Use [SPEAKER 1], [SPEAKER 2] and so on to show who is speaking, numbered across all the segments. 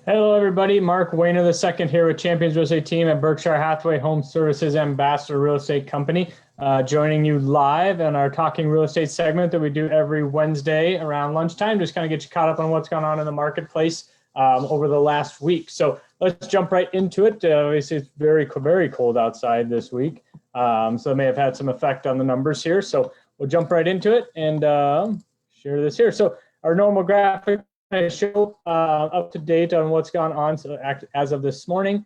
[SPEAKER 1] Hello, everybody. Mark Wayner II here with Champions Real Estate Team at Berkshire Hathaway Home Services Ambassador Real Estate Company, joining you live in our Talking Real Estate segment that we do every Wednesday around lunchtime. Just kind of get you caught up on what's gone on in the marketplace over the last week. So let's jump right into it. Obviously, it's very, very cold outside this week, so it may have had some effect on the numbers here. So we'll jump right into it and share this here. So our normal graphic show up to date on what's gone on. So as of this morning,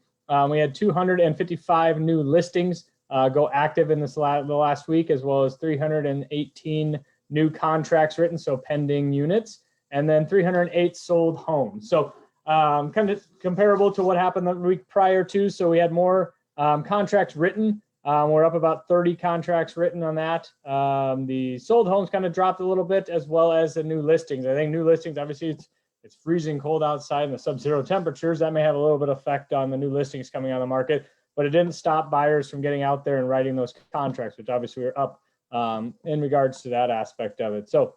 [SPEAKER 1] we had 255 new listings go active in the last week, as well as 318 new contracts written, so pending units, and then 308 sold homes. So kind of comparable to what happened the week prior to. So we had more contracts written. We're up about 30 contracts written on that. The sold homes kind of dropped a little bit, as well as the new listings. I think new listings, obviously, it's freezing cold outside in the sub-zero temperatures. That may have a little bit of effect on the new listings coming on the market, but it didn't stop buyers from getting out there and writing those contracts, which obviously we're up in regards to that aspect of it. So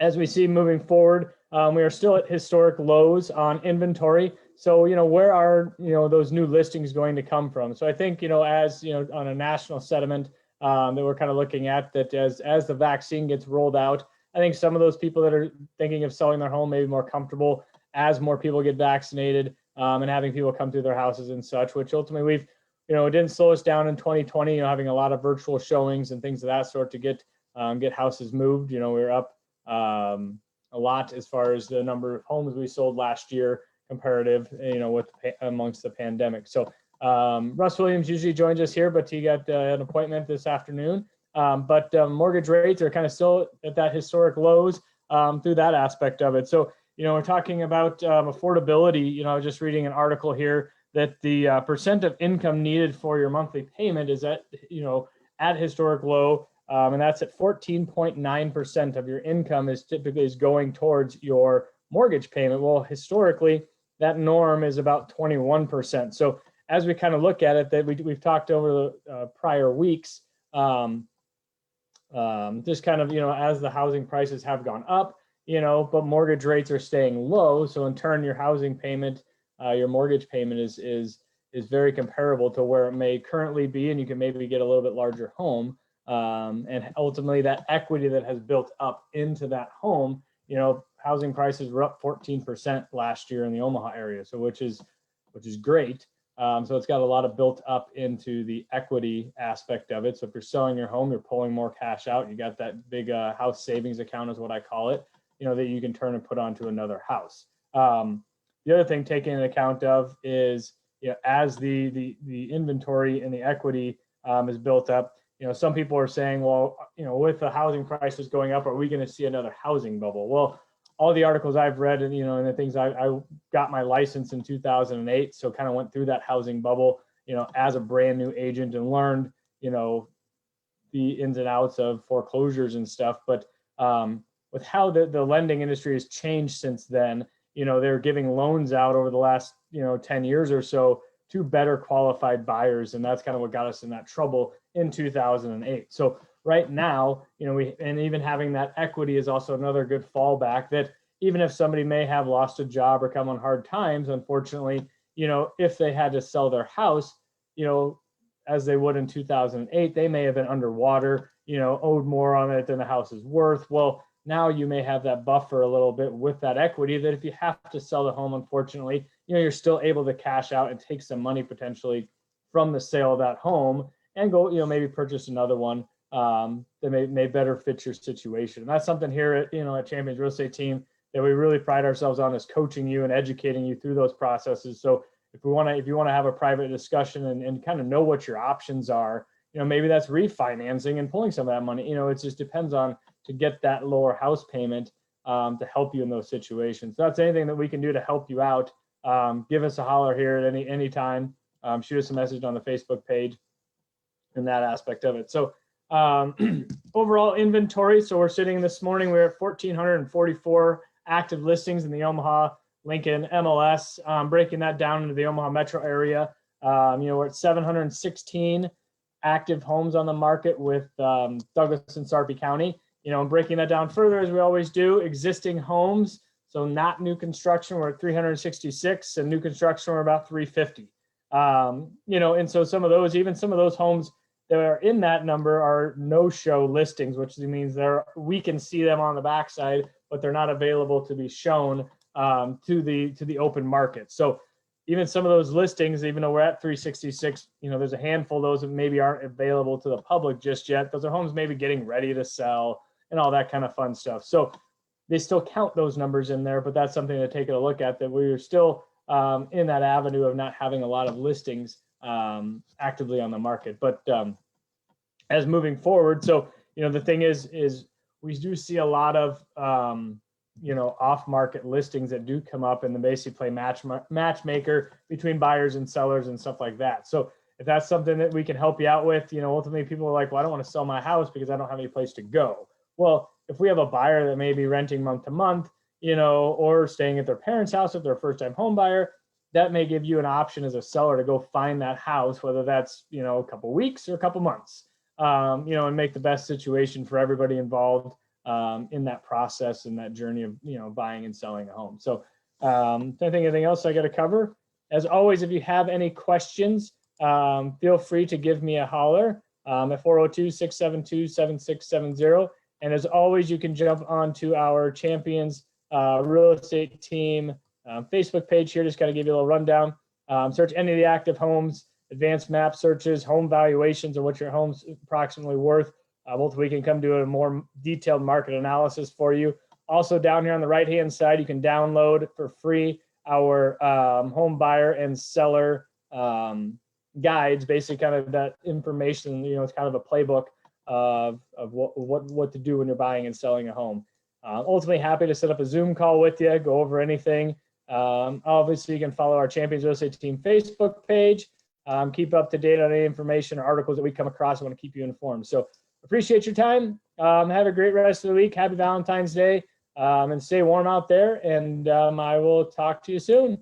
[SPEAKER 1] as we see moving forward, we are still at historic lows on inventory. So, where are, those new listings going to come from? So I think, as, on a national sentiment that we're kind of looking at, that as the vaccine gets rolled out, I think some of those people that are thinking of selling their home may be more comfortable as more people get vaccinated and having people come through their houses and such, which ultimately it didn't slow us down in 2020, having a lot of virtual showings and things of that sort to get houses moved. We were up a lot as far as the number of homes we sold last year comparative, amongst the pandemic. So Russ Williams usually joins us here, but he got an appointment this afternoon. But mortgage rates are kind of still at that historic lows through that aspect of it. So, we're talking about affordability. I was just reading an article here that the percent of income needed for your monthly payment is at historic low. And that's at 14.9% of your income is typically going towards your mortgage payment. Well, historically, that norm is about 21%. So as we kind of look at it, that we've talked over the prior weeks, just kind of, as the housing prices have gone up, but mortgage rates are staying low. So in turn, your housing payment, your mortgage payment is very comparable to where it may currently be, and you can maybe get a little bit larger home. And ultimately that equity that has built up into that home, housing prices were up 14% last year in the Omaha area. So which is great. So it's got a lot of built up into the equity aspect of it. So if you're selling your home, you're pulling more cash out. You got that big house savings account is what I call it, that you can turn and put onto another house. The other thing taken into account of is, as the inventory and the equity is built up, some people are saying, well, with the housing prices going up, are we going to see another housing bubble? Well, all the articles I've read and, and the things I got my license in 2008. So kind of went through that housing bubble, as a brand new agent and learned, the ins and outs of foreclosures and stuff. But with how the lending industry has changed since then, they're giving loans out over the last, 10 years or so to better qualified buyers. And that's kind of what got us in that trouble in 2008. So right now, and even having that equity is also another good fallback, that even if somebody may have lost a job or come on hard times, unfortunately, if they had to sell their house, as they would in 2008, they may have been underwater, owed more on it than the house is worth. Well, now you may have that buffer a little bit with that equity, that if you have to sell the home, unfortunately, you're still able to cash out and take some money potentially from the sale of that home and go, maybe purchase another one that may better fit your situation. And that's something here at, at Champions Real Estate Team that we really pride ourselves on, is coaching you and educating you through those processes. So if you want to have a private discussion and kind of know what your options are, maybe that's refinancing and pulling some of that money. It just depends on to get that lower house payment to help you in those situations. So that's anything that we can do to help you out. Give us a holler here at any time. Shoot us a message on the Facebook page in that aspect of it. So overall inventory. So we're sitting this morning, we're at 1,444 active listings in the Omaha, Lincoln MLS. Breaking that down into the Omaha metro area, we're at 716 active homes on the market with Douglas and Sarpy County. And breaking that down further, as we always do, existing homes. So not new construction, we're at 366, and new construction, we're about 350. You know, and so some of those, even some of those homes that are in that number are no-show listings, which means we can see them on the backside, but they're not available to be shown to the open market. So even some of those listings, even though we're at 366, you know, there's a handful of those that maybe aren't available to the public just yet. Those are homes maybe getting ready to sell and all that kind of fun stuff. So they still count those numbers in there, but that's something to take a look at, that we're still in that avenue of not having a lot of listings actively on the market. But as moving forward, so, you know, the thing is we do see a lot of, you know, off-market listings that do come up, and then basically play matchmaker between buyers and sellers and stuff like that. So if that's something that we can help you out with, you know, ultimately people are like, well, I don't want to sell my house because I don't have any place to go. Well, if we have a buyer that may be renting month to month, you know, or staying at their parents' house if they're a first-time home buyer, that may give you an option as a seller to go find that house, whether that's, you know, a couple weeks or a couple months, you know, and make the best situation for everybody involved in that process and that journey of, you know, buying and selling a home. So I think anything else I got to cover? As always, if you have any questions, feel free to give me a holler at 402-672-7670. And as always, you can jump onto our Champions Real Estate Team Facebook page here. Just got to give you a little rundown. Search any of the active homes, advanced map searches, home valuations, or what your home's approximately worth. Both we can come do a more detailed market analysis for you. Also down here on the right-hand side, you can download for free our home buyer and seller guides, basically kind of that information, you know, it's kind of a playbook of what to do when you're buying and selling a home. Ultimately happy to set up a Zoom call with you, go over anything. Obviously, you can follow our Champions Real Estate Team Facebook page. Keep up to date on any information or articles that we come across. I want to keep you informed. So appreciate your time. Have a great rest of the week. Happy Valentine's Day, and stay warm out there. And I will talk to you soon.